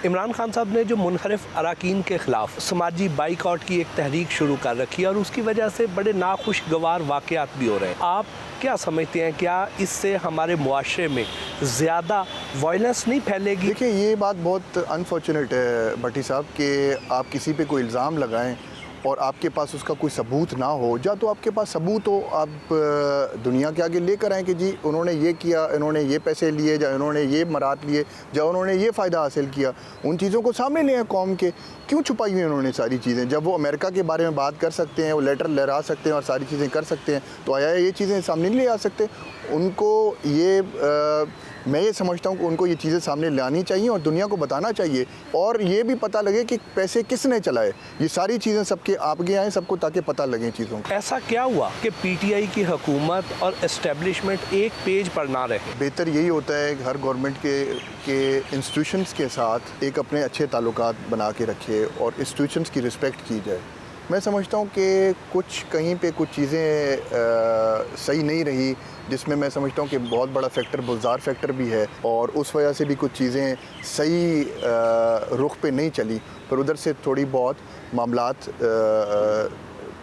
عمران خان صاحب نے جو منحرف اراکین کے خلاف سماجی بائیکاٹ کی ایک تحریک شروع کر رکھی ہے اور اس کی وجہ سے بڑے ناخوشگوار واقعات بھی ہو رہے ہیں. آپ کیا سمجھتے ہیں, کیا اس سے ہمارے معاشرے میں زیادہ وائلنس نہیں پھیلے گی؟ دیکھیں یہ بات بہت انفارچونیٹ ہے بھٹی صاحب کہ آپ کسی پہ کوئی الزام لگائیں اور آپ کے پاس اس کا کوئی ثبوت نہ ہو. یا تو آپ کے پاس ثبوت ہو, آپ دنیا کے آگے لے کر آئیں کہ جی انہوں نے یہ کیا, انہوں نے یہ پیسے لیے, یا انہوں نے یہ مراد لیے, یا انہوں نے یہ فائدہ حاصل کیا. ان چیزوں کو سامنے لے آئیں قوم کے. کیوں چھپائی ہوئی انہوں نے ساری چیزیں؟ جب وہ امریکہ کے بارے میں بات کر سکتے ہیں, وہ لیٹر لہرا سکتے ہیں اور ساری چیزیں کر سکتے ہیں, تو آیا یہ چیزیں سامنے نہیں لے آ سکتے؟ ان کو یہ میں یہ سمجھتا ہوں کہ ان کو یہ چیزیں سامنے لانی چاہیے اور دنیا کو بتانا چاہیے, اور یہ بھی پتہ لگے کہ پیسے کس نے چلائے. یہ ساری چیزیں سب کے آگے آئیں سب کو, تاکہ پتہ لگیں چیزوں کو. ایسا کیا ہوا کہ پی ٹی آئی کی حکومت اور اسٹیبلشمنٹ ایک پیج پر نہ رہے؟ بہتر یہی ہوتا ہے کہ ہر گورنمنٹ کے انسٹیٹیوشنز کے ساتھ ایک اپنے اچھے تعلقات بنا کے رکھے اور انسٹیٹیوشنز کی رسپیکٹ کی جائے. میں سمجھتا ہوں کہ کہیں پہ کچھ چیزیں صحیح نہیں رہی, جس میں سمجھتا ہوں کہ بہت بڑا فیکٹر بلزار فیکٹر بھی ہے, اور اس وجہ سے بھی کچھ چیزیں صحیح رخ پہ نہیں چلی. پر ادھر سے تھوڑی بہت معاملات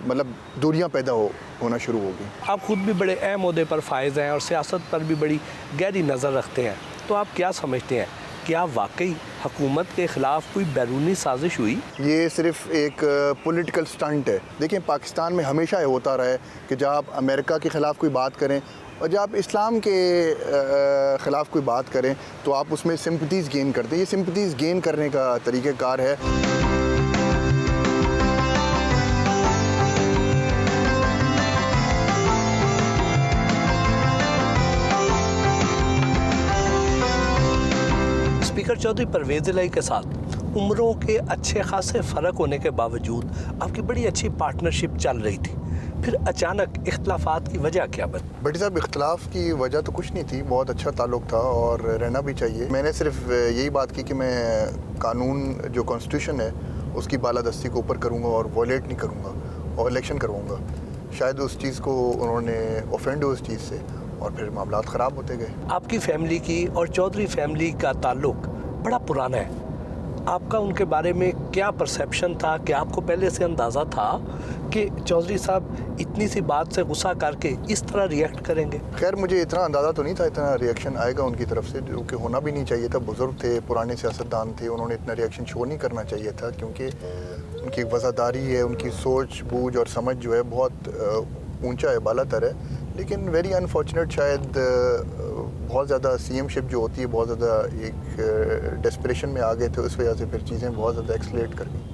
مطلب دوریاں پیدا ہونا شروع ہو گئی. آپ خود بھی بڑے اہم عہدے پر فائز ہیں اور سیاست پر بھی بڑی گہری نظر رکھتے ہیں, تو آپ کیا سمجھتے ہیں, کیا واقعی حکومت کے خلاف کوئی بیرونی سازش ہوئی؟ یہ صرف ایک پولیٹیکل سٹنٹ ہے. دیکھیں پاکستان میں ہمیشہ یہ ہوتا رہا ہے کہ جب آپ امریکہ کے خلاف کوئی بات کریں اور جب آپ اسلام کے خلاف کوئی بات کریں تو آپ اس میں سمپتیز گین کرتے ہیں. یہ سمپتیز گین کرنے کا طریقہ کار ہے. اسپیکر چودھری پرویز الہی کے ساتھ عمروں کے اچھے خاصے فرق ہونے کے باوجود آپ کی بڑی اچھی پارٹنرشپ چل رہی تھی, پھر اچانک اختلافات کی وجہ کیا بنی؟ بھٹی صاحب اختلاف کی وجہ تو کچھ نہیں تھی, بہت اچھا تعلق تھا اور رہنا بھی چاہیے. میں نے صرف یہی بات کی کہ میں قانون جو کانسٹیٹیوشن ہے اس کی بالادستی کو اوپر کروں گا اور وائلیٹ نہیں کروں گا اور الیکشن کرواؤں گا. شاید اس چیز کو انہوں نے اوفینڈ ہو اس چیز سے, اور پھر معاملات خراب ہوتے گئے. آپ کی فیملی کی اور چودھری فیملی کا تعلق بڑا پرانا ہے. آپ کا ان کے بارے میں کیا پرسیپشن تھا, کہ آپ کو پہلے سے اندازہ تھا کہ چودھری صاحب اتنی سی بات سے غصہ کر کے اس طرح ریئیکٹ کریں گے؟ خیر مجھے اتنا اندازہ تو نہیں تھا اتنا ریئیکشن آئے گا ان کی طرف سے, جو کہ ہونا بھی نہیں چاہیے تھا. بزرگ تھے, پرانے سیاستدان تھے, انہوں نے اتنا ریئیکشن شو نہیں کرنا چاہیے تھا, کیونکہ ان کی وفاداری ہے, ان کی سوچ بوجھ اور سمجھ جو ہے بہت اونچا ہے, بالا تر ہے. لیکن ویری انفارچونیٹ شاید بہت زیادہ سی ایم شپ جو ہوتی ہے بہت زیادہ ایک ڈیسپریشن میں آ گئے تھے, اس وجہ سے پھر چیزیں بہت زیادہ ایکسلیٹ کر گئیں.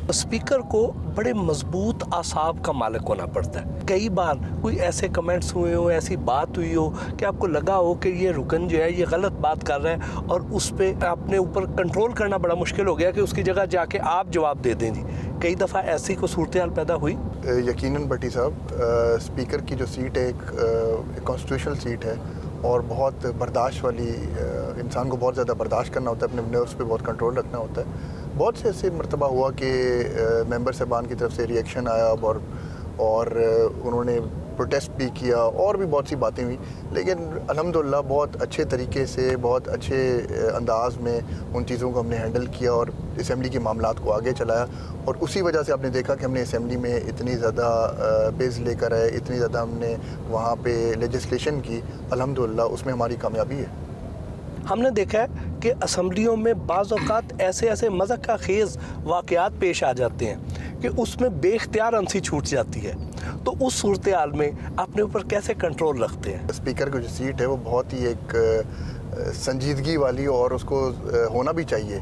اسپیکر کو بڑے مضبوط اعصاب کا مالک ہونا پڑتا ہے. کئی بار کوئی ایسے کمنٹس ہوئے ہو, ایسی بات ہوئی ہو کہ آپ کو لگا ہو کہ یہ رکن جو ہے یہ غلط بات کر رہا ہے, اور اس پہ اپنے اوپر کنٹرول کرنا بڑا مشکل ہو گیا کہ اس کی جگہ جا کے آپ جواب دے دیں. جی کئی دفعہ ایسی کوئی صورتحال پیدا ہوئی؟ یقیناً بھٹی صاحب, اسپیکر کی جو سیٹ ہے ایک کانسٹیٹیوشنل سیٹ ہے اور بہت برداشت والی, انسان کو بہت زیادہ برداشت کرنا ہوتا ہے, اپنے نروس پہ بہت کنٹرول رکھنا ہوتا ہے. بہت سے ایسے مرتبہ ہوا کہ ممبر صاحبان کی طرف سے ریئیکشن آیا اور انہوں نے پروٹیسٹ بھی کیا, اور بھی بہت سی باتیں ہوئی. لیکن الحمدللہ بہت اچھے طریقے سے, بہت اچھے انداز میں ان چیزوں کو ہم نے ہینڈل کیا اور اسمبلی کے معاملات کو آگے چلایا. اور اسی وجہ سے آپ نے دیکھا کہ ہم نے اسمبلی میں اتنی زیادہ بلز لے کر آئے, اتنی زیادہ ہم نے وہاں پہ لیجسلیشن کی. الحمدللہ اس میں ہماری کامیابی ہے. ہم نے دیکھا ہے کہ اسمبلیوں میں بعض اوقات ایسے مذاق خیز واقعات پیش آ جاتے ہیں کہ اس میں بے اختیار انسی چھوٹ جاتی ہے, تو اس صورتحال میں اپنے اوپر کیسے کنٹرول رکھتے ہیں؟ اسپیکر کی جو سیٹ ہے وہ بہت ہی ایک سنجیدگی والی, اور اس کو ہونا بھی چاہیے.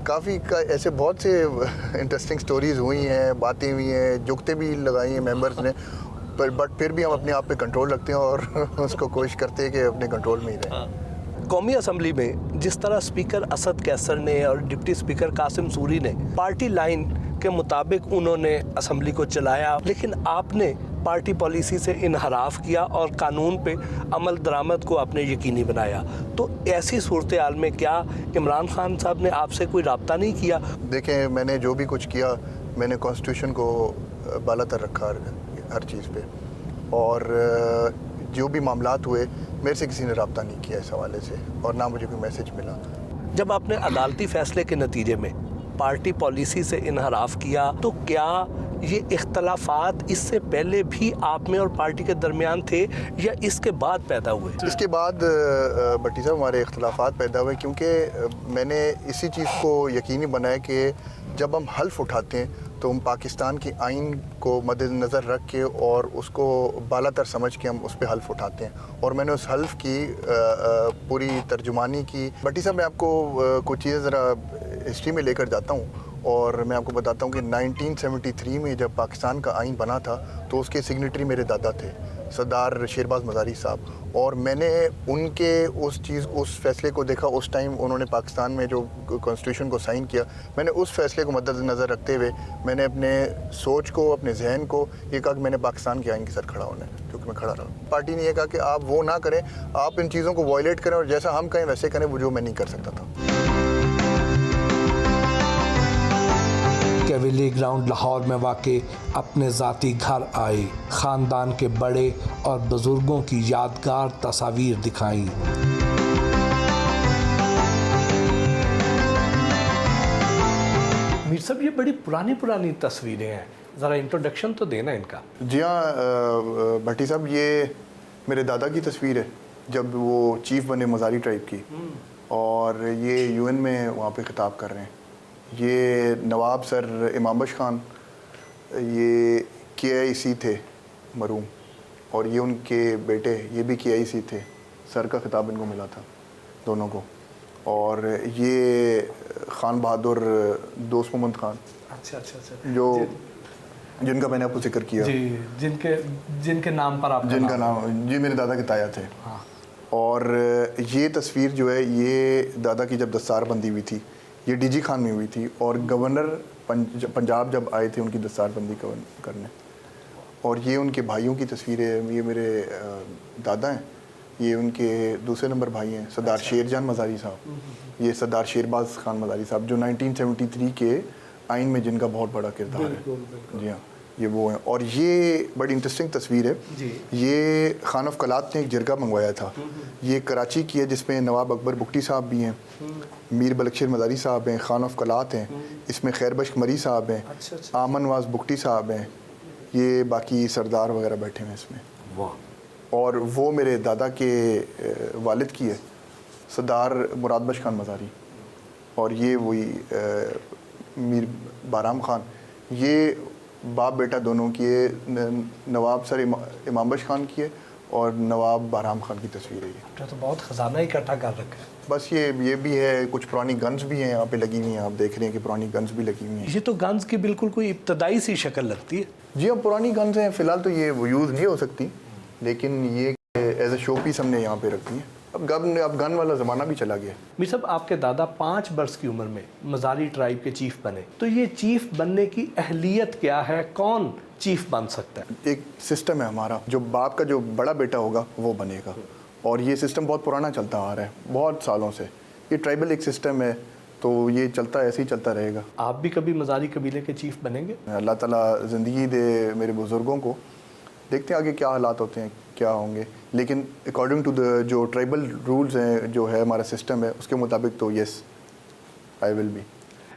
کافی ایسے بہت سے انٹرسٹنگ سٹوریز ہوئی ہیں, باتیں ہوئی ہیں, جگتیں بھی لگائی ہیں ممبرز نے, بٹ پھر بھی ہم اپنے آپ پہ کنٹرول رکھتے ہیں اور اس کو کوشش کرتے ہیں کہ اپنے کنٹرول میں ہی رہیں. قومی اسمبلی میں جس طرح اسپیکر اسد کیسر نے اور ڈپٹی اسپیکر قاسم سوری نے پارٹی لائن کے مطابق انہوں نے اسمبلی کو چلایا, لیکن آپ نے پارٹی پالیسی سے انحراف کیا اور قانون پہ عمل درآمد کو آپ نے یقینی بنایا. تو ایسی صورتحال میں کیا عمران خان صاحب نے آپ سے کوئی رابطہ نہیں کیا؟ دیکھیں میں نے جو بھی کچھ کیا میں نے کانسٹیٹیوشن کو بالا تر رکھا ہر چیز پہ, اور جو بھی معاملات ہوئے میرے سے کسی نے رابطہ نہیں کیا اس حوالے سے, اور نہ مجھے کوئی میسج ملا. جب آپ نے عدالتی فیصلے کے نتیجے میں پارٹی پالیسی سے انحراف کیا تو کیا یہ اختلافات اس سے پہلے بھی آپ میں اور پارٹی کے درمیان تھے یا اس کے بعد پیدا ہوئے؟ اس کے بعد بھٹی صاحب ہمارے اختلافات پیدا ہوئے، کیونکہ میں نے اسی چیز کو یقینی بنایا کہ جب ہم حلف اٹھاتے ہیں تو ہم پاکستان کی آئین کو مد نظر رکھ کے اور اس کو بالا تر سمجھ کے ہم اس پہ حلف اٹھاتے ہیں، اور میں نے اس حلف کی پوری ترجمانی کی۔ بھٹی صاحب میں آپ کو کچھ چیزیں ذرا ہسٹری میں لے کر جاتا ہوں، اور میں آپ کو بتاتا ہوں کہ 1973 میں جب پاکستان کا آئین بنا تھا تو اس کے سگنیٹری میرے دادا تھے، سردار شیرباز مزاری صاحب، اور میں نے ان کے اس فیصلے کو دیکھا۔ اس ٹائم انہوں نے پاکستان میں جو کانسٹیٹیوشن کو سائن کیا، میں نے اس فیصلے کو مد نظر رکھتے ہوئے میں نے اپنے سوچ کو، اپنے ذہن کو یہ کہا کہ میں نے پاکستان کے آئین کے ساتھ کھڑا ہونا ہے، کیونکہ میں کھڑا رہا۔ پارٹی نے یہ کہا کہ آپ وہ نہ کریں، آپ ان چیزوں کو وائلیٹ کریں اور جیسا ہم کہیں ویسے کریں، وہ جو میں نہیں کر سکتا تھا۔ کیویلی گراؤنڈ لاہور میں واقع اپنے ذاتی گھر آئے، خاندان کے بڑے اور بزرگوں کی یادگار تصاویر دکھائیں۔ میر صاحب یہ بڑی پرانی تصویریں ہیں، ذرا انٹروڈکشن تو دینا ان کا۔ جی ہاں بھٹی صاحب، یہ میرے دادا کی تصویر ہے جب وہ چیف بنے مزاری ٹرائب کی، اور یہ یو این میں وہاں پہ خطاب کر رہے ہیں۔ یہ نواب سر امام بخش خان، یہ کے آئی سی تھے مرحوم، اور یہ ان کے بیٹے یہ بھی کے آئی سی تھے۔ سر کا خطاب ان کو ملا تھا دونوں کو، اور یہ خان بہادر دوست محمد خان، اچھا جو جن کا میں نے آپ کو ذکر کیا، جی، جن کے نام پر آپ جن کا نام جی میرے دادا کے تایا تھے۔ ہاں، اور یہ تصویر جو ہے یہ دادا کی جب دستار بندی ہوئی تھی، یہ ڈی جی خان میں ہوئی تھی، اور گورنر پنجاب جب آئے تھے ان کی دستار بندی کرنے، اور یہ ان کے بھائیوں کی تصویریں، یہ میرے دادا ہیں، یہ ان کے دوسرے نمبر بھائی ہیں، سردار شیر جان مزاری صاحب، یہ سردار شیرباز خان مزاری صاحب جو 1973 کے آئین میں جن کا بہت بڑا کردار ہے۔ جی ہاں، یہ وہ ہیں۔ اور یہ بڑی انٹرسٹنگ تصویر ہے، یہ خان آف کلات نے ایک جرگہ منگوایا تھا، یہ کراچی کی ہے، جس میں نواب اکبر بگٹی صاحب بھی ہیں، میر بلکشیر مزاری صاحب ہیں، خان آف کلات ہیں، اس میں خیر بخش مری صاحب ہیں، آمن نواز بگٹی صاحب ہیں، یہ باقی سردار وغیرہ بیٹھے ہیں اس میں۔ اور وہ میرے دادا کے والد کی ہے، سردار مراد بخش خان مزاری، اور یہ وہی میر بارام خان، یہ باپ بیٹا دونوں کی ہے، نواب سر امام بخش خان کی ہے اور نواب بارام خان کی تصویر ہے۔ یہ تو بہت خزانہ اکٹھا کر رکھا ہے۔ بس یہ بھی ہے، کچھ پرانی گنز بھی ہیں یہاں پہ لگی ہوئی ہیں، آپ دیکھ رہے ہیں کہ پرانی گنز بھی لگی ہوئی ہیں۔ یہ تو گنز کی بالکل کوئی ابتدائی سی شکل لگتی ہے۔ جی ہاں، پرانی گنز ہیں، فی الحال تو یہ یوز نہیں ہو سکتی، لیکن یہ ایز اے شو پیس ہم نے یہاں پہ رکھ دی ہے۔ اب گن والا زمانہ بھی چلا گیا۔ میر صاحب، آپ کے دادا 5 برس کی عمر میں مزاری ٹرائب کے چیف بنے، تو یہ چیف بننے کی اہلیت کیا ہے؟ کون چیف بن سکتا ہے؟ ایک سسٹم ہے ہمارا، جو باپ کا جو بڑا بیٹا ہوگا وہ بنے گا، اور یہ سسٹم بہت پرانا چلتا آ رہا ہے، بہت سالوں سے۔ یہ ٹرائبل ایک سسٹم ہے، تو یہ چلتا ایسے ہی چلتا رہے گا۔ آپ بھی کبھی مزاری قبیلے کے چیف بنیں گے؟ اللہ تعالیٰ زندگی دے میرے بزرگوں کو، دیکھتے ہیں آگے کیا حالات ہوتے ہیں، کیا ہوں گے، لیکن اکارڈنگ ٹو جو ٹرائبل رولز ہیں، جو ہے ہمارا سسٹم ہے، اس کے مطابق تو یس آئی ول بی۔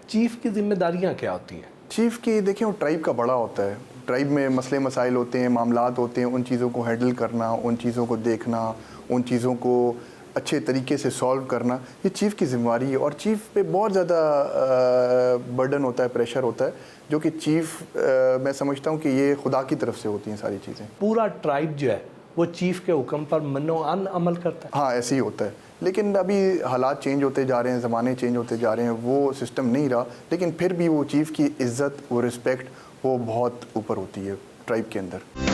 چیف کی ذمہ داریاں کیا ہوتی ہیں؟ چیف کی دیکھیں، وہ ٹرائب کا بڑا ہوتا ہے، ٹرائب میں مسئلے مسائل ہوتے ہیں، معاملات ہوتے ہیں، ان چیزوں کو ہینڈل کرنا، ان چیزوں کو دیکھنا، ان چیزوں کو اچھے طریقے سے سالو کرنا، یہ چیف کی ذمہ داری ہے۔ اور چیف پہ بہت زیادہ برڈن ہوتا ہے، پریشر ہوتا ہے، جو کہ چیف میں سمجھتا ہوں کہ یہ خدا کی طرف سے ہوتی ہیں ساری چیزیں۔ پورا ٹرائب جو ہے وہ چیف کے حکم پر منوعن عمل کرتا ہے؟ ہاں، ایسے ہی ہوتا ہے، لیکن ابھی حالات چینج ہوتے جا رہے ہیں، زمانے چینج ہوتے جا رہے ہیں، وہ سسٹم نہیں رہا، لیکن پھر بھی وہ چیف کی عزت، وہ رسپیکٹ، وہ بہت اوپر ہوتی ہے ٹرائب کے اندر۔